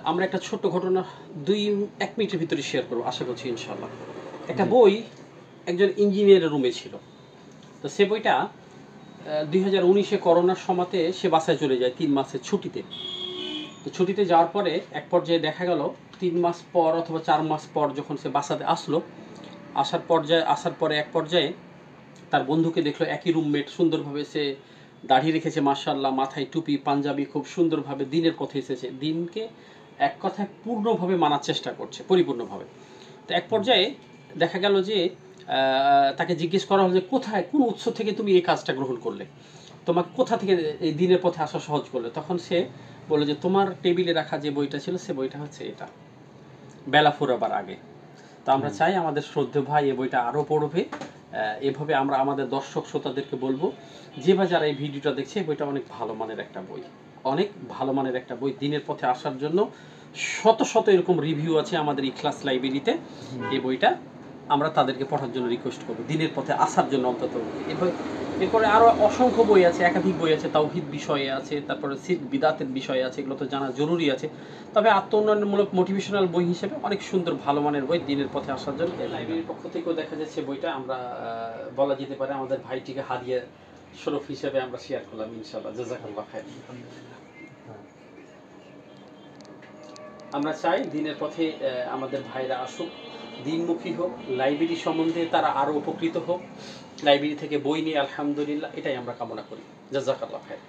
আমরা একটা ছোট্ট ঘটনা 1 মিনিটের ভিতরে শেয়ার করবো, আশা করছি ইনশাআল্লাহ। একটা বই একজন ইঞ্জিনিয়ারের রুমে ছিল। তো সে বইটা 2019-এ করোনার সময়তে সে বাসায় চলে যায় 3 মাসের ছুটিতে। তো ছুটিতে যাওয়ার পরে এক পর্যায়ে দেখা গেল 3 মাস পর অথবা 4 মাস পর যখন সে বাসাতে আসলো, আসার পরে এক পর্যায়ে তার বন্ধুকে দেখলো একই রুমমেট, সুন্দরভাবে সে দাড়ি রেখেছে মাশাআল্লাহ, মাথায় টুপি, পাঞ্জাবি, খুব সুন্দরভাবে দিনের পথে এসেছে, দিনকে এক কথায় পূর্ণভাবে মানার চেষ্টা করছে, পরিপূর্ণভাবে। তো এক পর্যায়ে দেখা গেল যে তাকে জিজ্ঞেস করা হলো যে কোথায়, কোন উৎস থেকে তুমি এই কাজটা গ্রহণ করলে, তোমাকে কোথা থেকে এই দিনের পথে আসা সহজ করলে? তখন সে বলল যে তোমার টেবিলে রাখা যে বইটা ছিল সে বইটা হচ্ছে এটা, বেলা ফুরাবার আগে। তো আমরা চাই আমাদের শ্রদ্ধেয় ভাই এই বইটা আরও পড়বে। এভাবে আমরা আমাদের দর্শক শ্রোতাদেরকে বলবো, যে বা যারা এই ভিডিওটা দেখছে, এই বইটা অনেক ভালো মানের একটা বই, অনেক ভালো মানের একটা বই। দিনের পথে আসার জন্য শত শত এরকম রিভিউ আছে আমাদের ইখলাস লাইব্রেরিতে। এই বইটা আমরা তাদেরকে পড়ার জন্য রিকোয়েস্ট করবো, দিনের পথে আসার জন্য অন্তত। এরপরে আরও অসংখ্য বই আছে, একাধিক বই আছে, তাওহীদ বিষয়ে আছে, তারপরে শিরক বিদাতের বিষয়ে আছে, এগুলো তো জানা জরুরি আছে। তবে আত্ম উন্নয়নমূলক মোটিভেশনাল বই হিসেবে অনেক সুন্দর ভালো মানের বই দিনের পথে আসার জন্য। লাইব্রেরির পক্ষ থেকেও দেখা যাচ্ছে বইটা আমরা বলা যেতে পারে আমাদের ভাইটিকে হাদিয়া স্বরূপ হিসেবে আমরা শেয়ার করলাম ইনশাআল্লাহ। জাযাকাল্লাহ খাইর। আমরা চাই দিনের পথে আমাদের ভাইরা আসুক, দিনমুখী হোক, লাইব্রেরি সম্বন্ধে তারা আরও উপকৃত হোক, লাইব্রেরি থেকে বই নিয়ে আলহামদুলিল্লাহ, এটাই আমরা কামনা করি। জাযাকাল্লাহ খাইর।